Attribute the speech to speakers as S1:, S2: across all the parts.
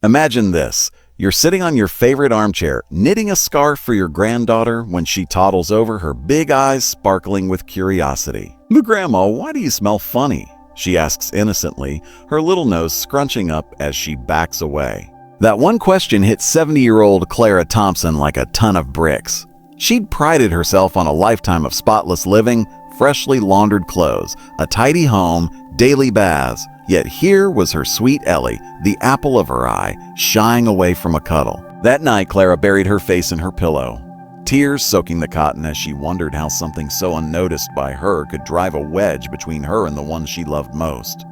S1: Imagine this. You're sitting on your favorite armchair, knitting a scarf for your granddaughter when she toddles over, her big eyes sparkling with curiosity. "But Grandma, why do you smell funny?" she asks innocently, her little nose scrunching up as she backs away. That one question hit 70-year-old Clara Thompson like a ton of bricks. She'd prided herself on a lifetime of spotless living, freshly laundered clothes, a tidy home, daily baths. Yet here was her sweet Ellie, the apple of her eye, shying away from a cuddle. That night, Clara buried her face in her pillow, tears soaking the cotton as she wondered how something so unnoticed by her could drive a wedge between her and the one she loved most.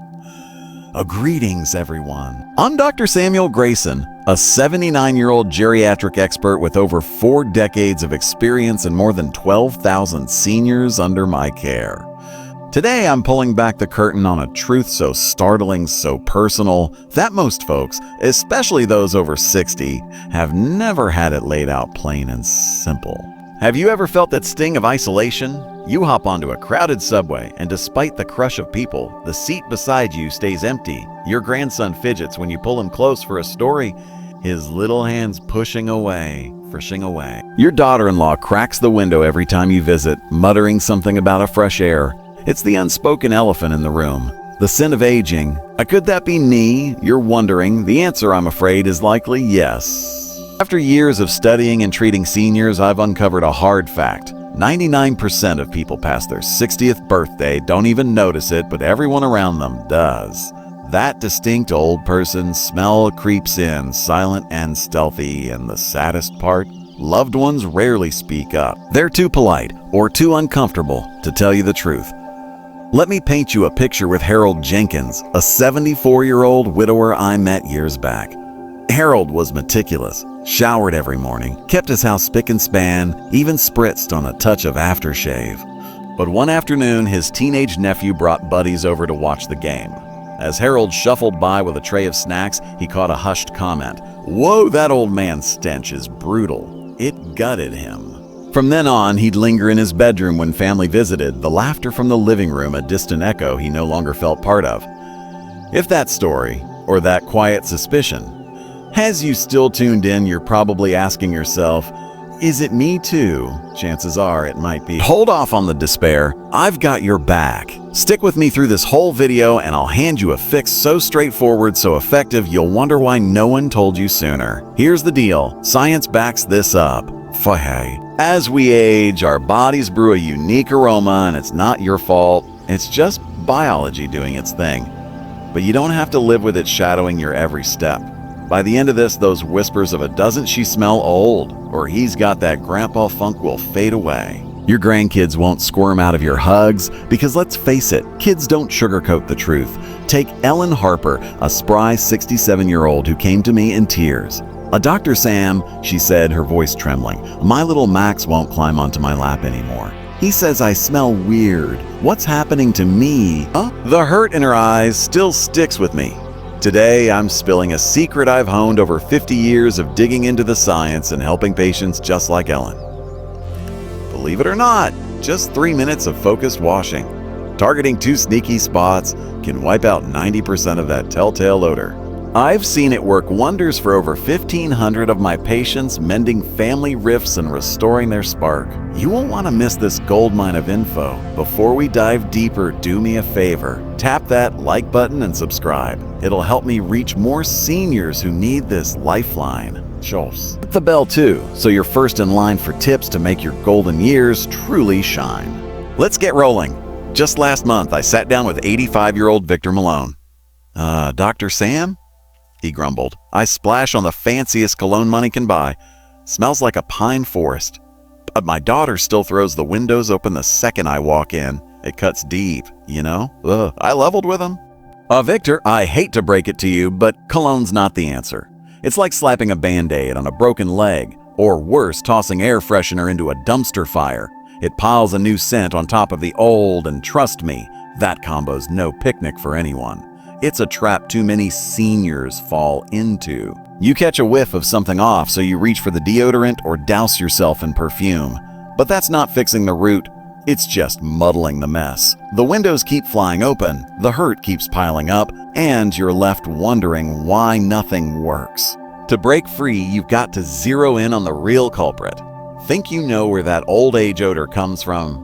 S1: Greetings, everyone. I'm Dr. Samuel Grayson, a 79-year-old geriatric expert with over 4 decades of experience and more than 12,000 seniors under my care. Today, I'm pulling back the curtain on a truth so startling, so personal, that most folks, especially those over 60, have never had it laid out plain and simple. Have you ever felt that sting of isolation? You hop onto a crowded subway, and despite the crush of people, the seat beside you stays empty. Your grandson fidgets when you pull him close for a story, his little hands pushing away, frisching away. Your daughter-in-law cracks the window every time you visit, muttering something about a fresh air. It's the unspoken elephant in the room, the sin of aging. Could that be me? You're wondering. The answer, I'm afraid, is likely yes. After years of studying and treating seniors, I've uncovered a hard fact. 99% of people past their 60th birthday don't even notice it, but everyone around them does. That distinct old person smell creeps in, silent and stealthy, and the saddest part, loved ones rarely speak up. They're too polite or too uncomfortable to tell you the truth. Let me paint you a picture with Harold Jenkins, a 74-year-old widower I met years back. Harold was meticulous, showered every morning, kept his house spick and span, even spritzed on a touch of aftershave. But one afternoon, his teenage nephew brought buddies over to watch the game. As Harold shuffled by with a tray of snacks, he caught a hushed comment. "Whoa, that old man's stench is brutal." It gutted him. From then on, he'd linger in his bedroom when family visited, the laughter from the living room a distant echo he no longer felt part of. If that story, or that quiet suspicion, has you still tuned in, you're probably asking yourself, is it me too? Chances are it might be. Hold off on the despair. I've got your back. Stick with me through this whole video and I'll hand you a fix so straightforward, so effective, you'll wonder why no one told you sooner. Here's the deal. Science backs this up. As we age, our bodies brew a unique aroma, and it's not your fault. It's just biology doing its thing. But you don't have to live with it shadowing your every step. By the end of this, those whispers of a "doesn't she smell old?" or "he's got that grandpa funk" will fade away. Your grandkids won't squirm out of your hugs, because let's face it, kids don't sugarcoat the truth. Take Ellen Harper, a spry 67-year-old who came to me in tears. "Dr. Sam," she said, her voice trembling, "my little Max won't climb onto my lap anymore. He says I smell weird. What's happening to me?" The hurt in her eyes still sticks with me. Today, I'm spilling a secret I've honed over 50 years of digging into the science and helping patients just like Ellen. Believe it or not, just 3 minutes of focused washing, targeting 2 sneaky spots, can wipe out 90% of that telltale odor. I've seen it work wonders for over 1,500 of my patients, mending family rifts and restoring their spark. You won't want to miss this goldmine of info. Before we dive deeper, do me a favor. Tap that like button and subscribe. It'll help me reach more seniors who need this lifeline. Hit the bell too, so you're first in line for tips to make your golden years truly shine. Let's get rolling. Just last month, I sat down with 85-year-old Victor Malone. Dr. Sam?" he grumbled. "I splash on the fanciest cologne money can buy. Smells like a pine forest. But my daughter still throws the windows open the second I walk in. It cuts deep, you know? I leveled with him. Victor, I hate to break it to you, but cologne's not the answer. It's like slapping a Band-Aid on a broken leg, or worse, tossing air freshener into a dumpster fire. It piles a new scent on top of the old, and trust me, that combo's no picnic for anyone. It's a trap too many seniors fall into. You catch a whiff of something off, so you reach for the deodorant or douse yourself in perfume. But that's not fixing the root. It's just muddling the mess. The windows keep flying open, the hurt keeps piling up, and you're left wondering why nothing works. To break free, you've got to zero in on the real culprit. Think you know where that old age odor comes from?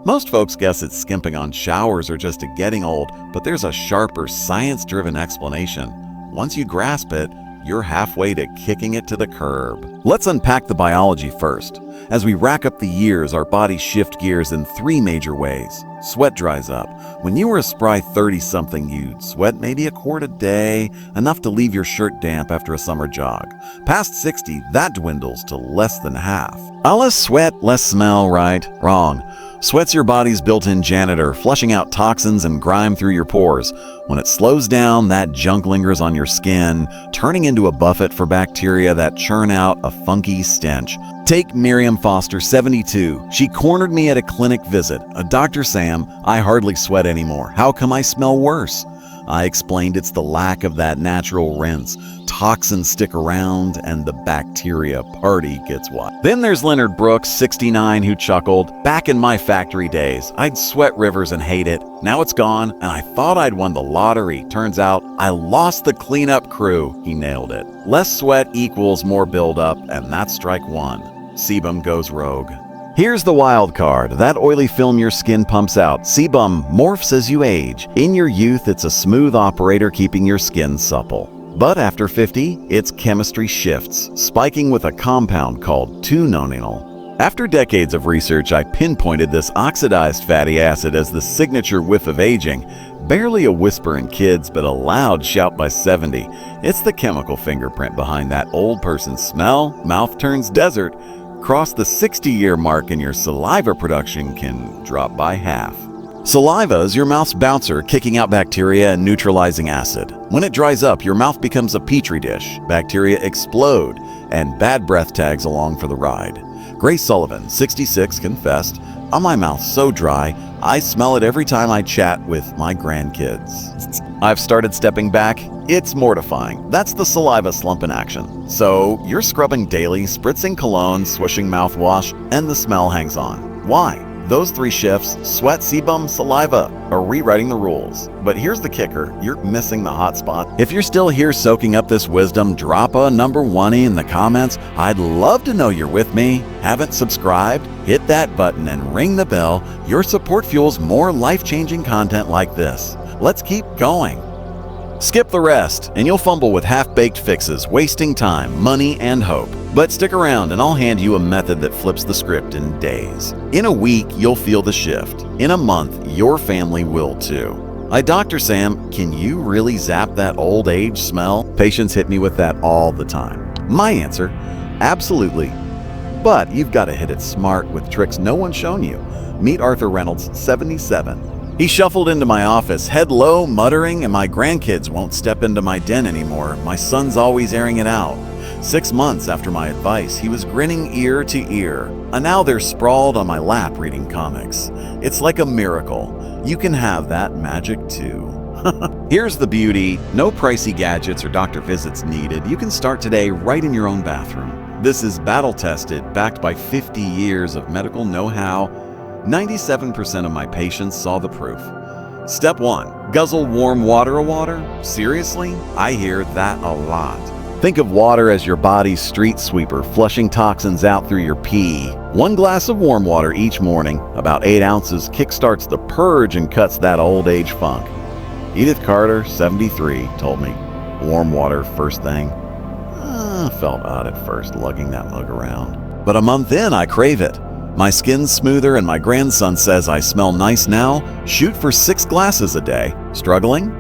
S1: Most folks guess it's skimping on showers or just a getting old, but there's a sharper, science-driven explanation. Once you grasp it, you're halfway to kicking it to the curb. Let's unpack the biology first. As we rack up the years, our bodies shift gears in 3 major ways. Sweat dries up. When you were a spry 30-something, you'd sweat maybe a quart a day, enough to leave your shirt damp after a summer jog. Past 60, that dwindles to less than half. Less sweat, less smell, right? Wrong. Sweat's your body's built-in janitor, flushing out toxins and grime through your pores. When it slows down, that junk lingers on your skin, turning into a buffet for bacteria that churn out a funky stench. Take Miriam Foster, 72. She cornered me at a clinic visit. Dr. Sam, I hardly sweat anymore. How come I smell worse? I explained it's the lack of that natural rinse. Toxins stick around and the bacteria party gets wild. Then there's Leonard Brooks, 69, who chuckled, "Back in my factory days, I'd sweat rivers and hate it. Now it's gone, and I thought I'd won the lottery. Turns out I lost the cleanup crew." He nailed it. Less sweat equals more buildup, and that's strike 1. Sebum goes rogue. Here's the wild card, that oily film your skin pumps out. Sebum morphs as you age. In your youth, it's a smooth operator keeping your skin supple. But after 50, its chemistry shifts, spiking with a compound called 2-nonenal. After decades of research, I pinpointed this oxidized fatty acid as the signature whiff of aging. Barely a whisper in kids, but a loud shout by 70. It's the chemical fingerprint behind that old person's smell. Mouth turns desert. Cross the 60-year mark and your saliva production can drop by half. Saliva is your mouth's bouncer, kicking out bacteria and neutralizing acid. When it dries up, your mouth becomes a petri dish. Bacteria explode, and bad breath tags along for the ride. Grace Sullivan, 66, confessed, "My mouth's so dry, I smell it every time I chat with my grandkids." I've started stepping back. It's mortifying. That's the saliva slump in action. So you're scrubbing daily, spritzing cologne, swishing mouthwash, and the smell hangs on. Why? Those 3 shifts, sweat, sebum, saliva, are rewriting the rules. But here's the kicker, you're missing the hot spot. If you're still here soaking up this wisdom, drop a number 1 in the comments. I'd love to know you're with me. Haven't subscribed? Hit that button and ring the bell. Your support fuels more life-changing content like this. Let's keep going. Skip the rest, and you'll fumble with half-baked fixes, wasting time, money, and hope. But stick around, and I'll hand you a method that flips the script in days. In a week, you'll feel the shift. In a month, your family will too. Dr. Sam, can you really zap that old age smell? Patients hit me with that all the time. My answer, absolutely. But you've got to hit it smart with tricks no one's shown you. Meet Arthur Reynolds, 77. He shuffled into my office, head low, muttering, and my grandkids won't step into my den anymore. My son's always airing it out. 6 months after my advice, he was grinning ear to ear. And now they're sprawled on my lap reading comics. It's like a miracle. You can have that magic too. Here's the beauty. No pricey gadgets or doctor visits needed. You can start today right in your own bathroom. This is battle-tested, backed by 50 years of medical know-how. 97% of my patients saw the proof. Step 1. Guzzle warm water. Seriously? I hear that a lot. Think of water as your body's street sweeper, flushing toxins out through your pee. 1 glass of warm water each morning, about 8 ounces, kickstarts the purge and cuts that old age funk. Edith Carter, 73, told me, warm water first thing. Felt odd at first, lugging that mug around. But a month in, I crave it. My skin's smoother and my grandson says I smell nice now. Shoot for 6 glasses a day. Struggling?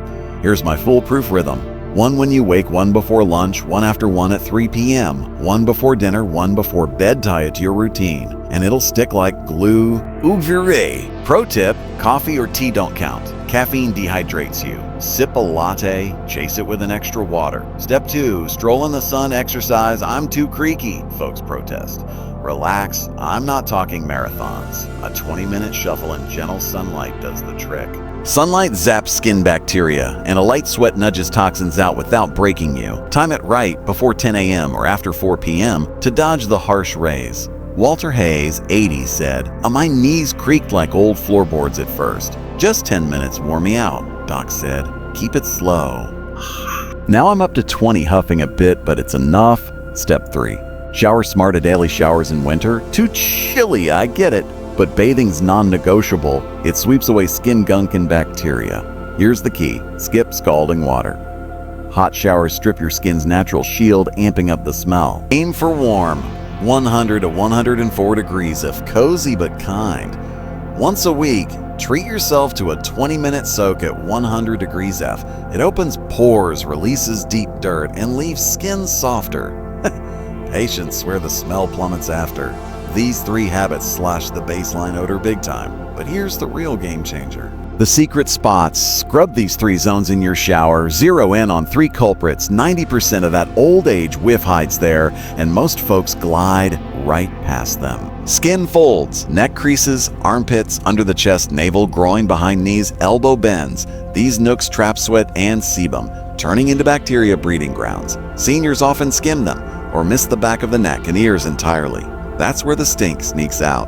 S1: Here's my foolproof rhythm. 1 when you wake, 1 before lunch, 1 after 1 at 3 p.m., 1 before dinner, 1 before bed. Tie it to your routine, and it'll stick like glue. Ouvre. Pro tip, coffee or tea don't count. Caffeine dehydrates you. Sip a latte, chase it with an extra water. Step 2, stroll in the sun, exercise. I'm too creaky, folks protest. Relax, I'm not talking marathons. A 20-minute shuffle in gentle sunlight does the trick. Sunlight zaps skin bacteria, and a light sweat nudges toxins out without breaking you. Time it right before 10 a.m. or after 4 p.m. to dodge the harsh rays. Walter Hayes, 80, said, "My knees creaked like old floorboards at first. Just 10 minutes wore me out," Doc said. Keep it slow. Now I'm up to 20, huffing a bit, but it's enough. Step 3. Shower smart. A daily showers in winter. Too chilly, I get it. But bathing's non-negotiable. It sweeps away skin gunk and bacteria. Here's the key. Skip scalding water. Hot showers strip your skin's natural shield, amping up the smell. Aim for warm. 100 to 104 degrees if cozy but kind. Once a week, treat yourself to a 20-minute soak at 100 degrees F. It opens pores, releases deep dirt, and leaves skin softer. Patients swear the smell plummets after. These 3 habits slash the baseline odor big time. But here's the real game changer. The secret spots. Scrub these 3 zones in your shower. Zero in on 3 culprits. 90% of that old age whiff hides there, and most folks glide right past them. Skin folds, neck creases, armpits, under the chest, navel, groin, behind knees, elbow bends. These nooks trap sweat and sebum, turning into bacteria breeding grounds. Seniors often skim them or miss the back of the neck and ears entirely. That's where the stink sneaks out.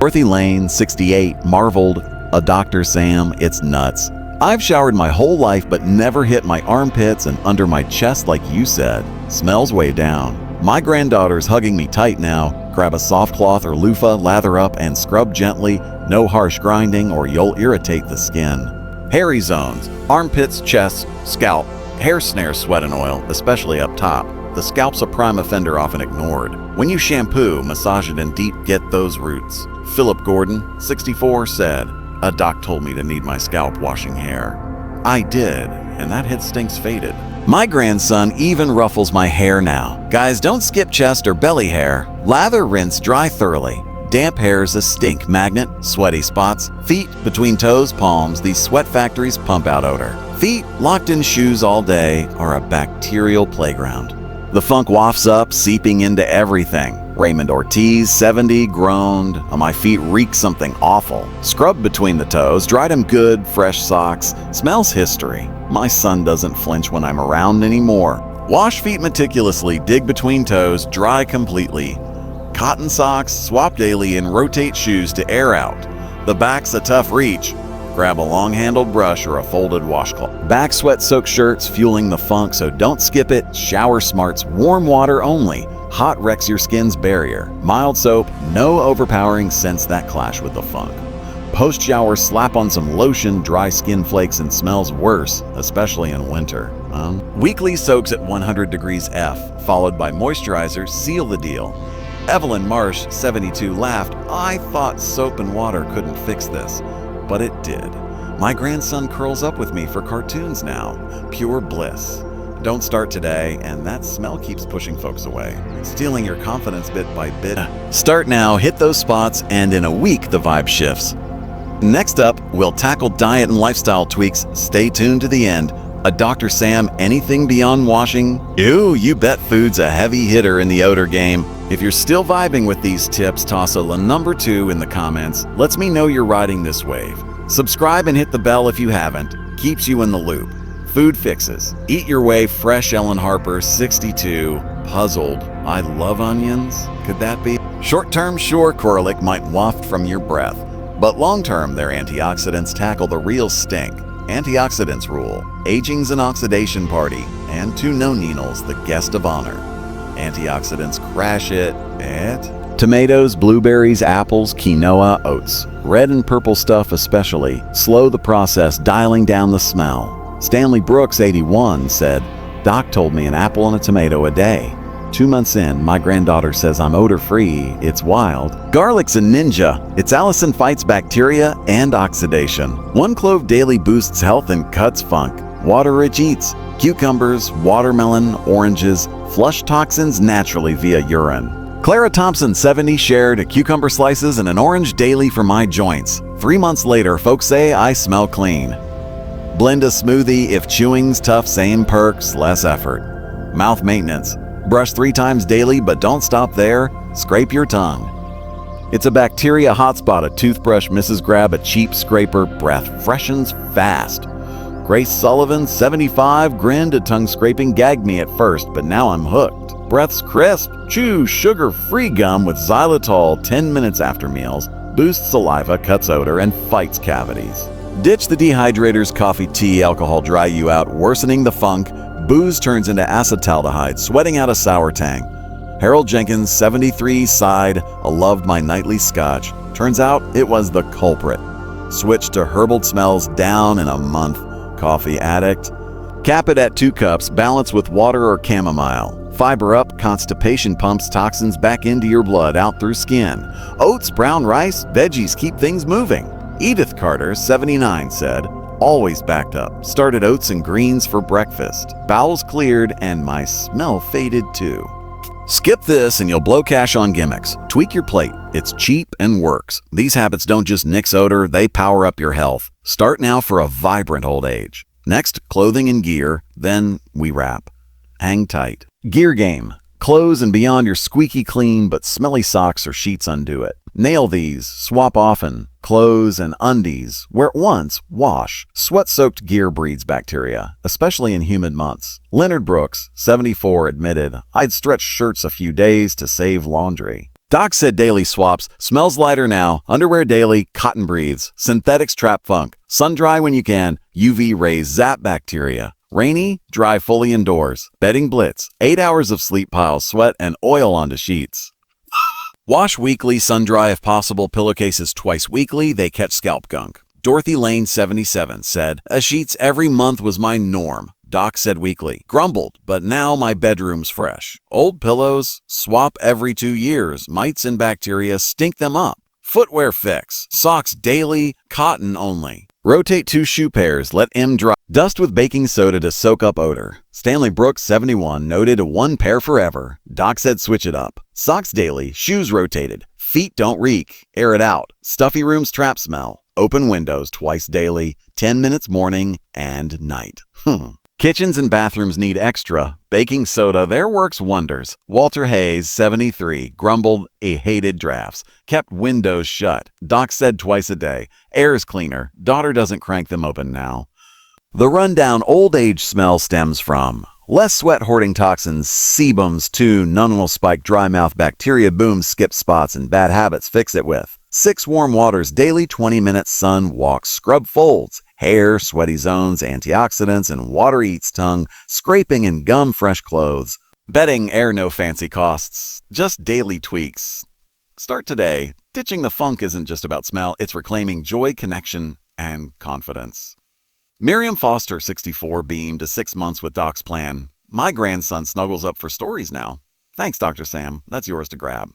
S1: Dorothy Lane, 68, marveled, "A Dr. Sam, it's nuts. I've showered my whole life but never hit my armpits and under my chest like you said. Smells way down. My granddaughter's hugging me tight now. Grab a soft cloth or loofah, lather up, and scrub gently. No harsh grinding or you'll irritate the skin." Hairy zones. Armpits, chest, scalp. Hair snare sweat and oil, especially up top. The scalp's a prime offender often ignored. When you shampoo, massage it in deep, get those roots. Philip Gordon, 64, said, "A doc told me to knead my scalp washing hair. I did, and that head stink's faded." My grandson even ruffles my hair now. Guys, don't skip chest or belly hair. Lather, rinse, dry thoroughly. Damp hair's a stink magnet. Sweaty spots. Feet, between toes, palms. These sweat factories pump out odor. Feet, locked in shoes all day, are a bacterial playground. The funk wafts up, seeping into everything. Raymond Ortiz, 70, groaned, "My feet reek something awful." Scrubbed between the toes, dried them good, fresh socks. Smells history. My son doesn't flinch when I'm around anymore. Wash feet meticulously, dig between toes, dry completely. Cotton socks, swap daily, and rotate shoes to air out. The back's a tough reach. Grab a long-handled brush or a folded washcloth. Back sweat-soaked shirts fueling the funk, so don't skip it. Shower smarts, warm water only. Hot wrecks your skin's barrier. Mild soap, no overpowering scents that clash with the funk. Post-shower, slap on some lotion, dry skin flakes, and smells worse, especially in winter. Weekly soaks at 100 degrees F, followed by moisturizers, seal the deal. Evelyn Marsh, 72, laughed, "I thought soap and water couldn't fix this." But it did. My grandson curls up with me for cartoons now. Pure bliss. Don't start today, and that smell keeps pushing folks away, stealing your confidence bit by bit. Start now, hit those spots, and in a week the vibe shifts. Next up, we'll tackle diet and lifestyle tweaks. Stay tuned to the end. A Dr. Sam, anything beyond washing? Ew, you bet food's a heavy hitter in the odor game. If you're still vibing with these tips, toss a number 2 in the comments. Lets me know you're riding this wave. Subscribe and hit the bell if you haven't. Keeps you in the loop. Food fixes. Eat your way, fresh. Ellen Harper, 62. Puzzled. I love onions? Could that be? Short-term, sure, Coralic might waft from your breath. But long-term, their antioxidants tackle the real stink. Antioxidants rule. Aging's an oxidation party. And 2 no-needles, the guest of honor. Antioxidants crash it at tomatoes, blueberries, apples, quinoa, oats. Red and purple stuff especially. Slow the process, dialing down the smell. Stanley Brooks, 81, said, "Doc told me an apple and a tomato a day. 2 months in, my granddaughter says I'm odor-free. It's wild." Garlic's a ninja. Its allicin fights bacteria and oxidation. 1 clove daily boosts health and cuts funk. Water-rich eats. Cucumbers, watermelon, oranges, flush toxins naturally via urine. Clara Thompson, 70, shared, "A cucumber slices and an orange daily for my joints. 3 months later, folks say I smell clean." Blend a smoothie. If chewing's tough, same perks, less effort. Mouth maintenance. Brush 3 times daily, but don't stop there. Scrape your tongue. It's a bacteria hotspot. A toothbrush misses grab a cheap scraper. Breath freshens fast. Grace Sullivan, 75, grinned at tongue scraping. Gagged me at first, but now I'm hooked. Breath's crisp. Chew sugar-free gum with xylitol 10 minutes after meals. Boosts saliva, cuts odor, and fights cavities. Ditch the dehydrators, coffee, tea, alcohol dry you out, worsening the funk. Booze turns into acetaldehyde, sweating out a sour tang. Harold Jenkins, 73, sighed, "I loved my nightly scotch." Turns out it was the culprit. Switched to herbal smells, down in a month. Coffee addict. Cap it at 2 cups, balance with water or chamomile. Fiber up, constipation pumps toxins back into your blood, out through skin. Oats, brown rice, veggies keep things moving. Edith Carter, 79, said, "Always backed up. Started oats and greens for breakfast. Bowels cleared and my smell faded too." Skip this and you'll blow cash on gimmicks. Tweak your plate. It's cheap and works. These habits don't just nix odor, they power up your health. Start now for a vibrant old age. Next, clothing and gear, then we wrap. Hang tight. Gear game. Clothes and beyond your squeaky clean but smelly socks or sheets undo it. Nail these. Swap often. Clothes and undies. Wear it once. Wash. Sweat-soaked gear breeds bacteria, especially in humid months. Leonard Brooks, 74, admitted, "I'd stretch shirts a few days to save laundry." Doc said daily swaps. Smells lighter now. Underwear daily. Cotton breathes. Synthetics trap funk. Sun dry when you can. UV rays zap bacteria. Rainy, dry fully indoors. Bedding blitz. 8 hours of sleep piles, sweat, and oil onto sheets. Wash weekly, sun dry if possible, pillowcases twice weekly, they catch scalp gunk. Dorothy Lane, 77, said, "A sheets every month was my norm." Doc said weekly. Grumbled, but now my bedroom's fresh. Old pillows, swap every 2 years. Mites and bacteria stink them up. Footwear fix. Socks daily, cotton only. Rotate 2 shoe pairs, let M dry. Dust with baking soda to soak up odor. Stanley Brooks, 71, noted 1 pair forever. Doc said switch it up. Socks daily, shoes rotated. Feet don't reek, air it out. Stuffy rooms trap smell. Open windows twice daily, 10 minutes morning and night. Kitchens and bathrooms need extra. Baking soda, there works wonders. Walter Hayes, 73, grumbled he hated drafts. Kept windows shut. Doc said twice a day. Air's cleaner. Daughter doesn't crank them open now. The rundown old age smell stems from less sweat hoarding toxins, sebums too, none will spike dry mouth bacteria, boom, skip spots, and bad habits fix it with 6 warm waters daily, 20 minutes sun walks, scrub folds, hair, sweaty zones, antioxidants, and water eats tongue, scraping and gum fresh clothes. Bedding, air, no fancy costs, just daily tweaks. Start today. Ditching the funk isn't just about smell, it's reclaiming joy, connection, and confidence. Miriam Foster, 64, beamed to 6 months with Doc's plan. "My grandson snuggles up for stories now." Thanks, Dr. Sam. That's yours to grab.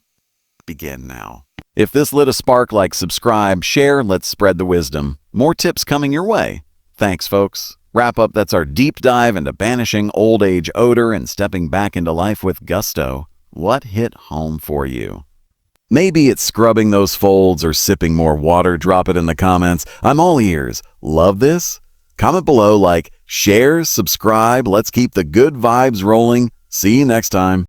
S1: Begin now. If this lit a spark, like, subscribe, share, let's spread the wisdom. More tips coming your way. Thanks, folks. Wrap up, that's our deep dive into banishing old age odor and stepping back into life with gusto. What hit home for you? Maybe it's scrubbing those folds or sipping more water. Drop it in the comments. I'm all ears. Love this? Comment below, like, share, subscribe. Let's keep the good vibes rolling. See you next time.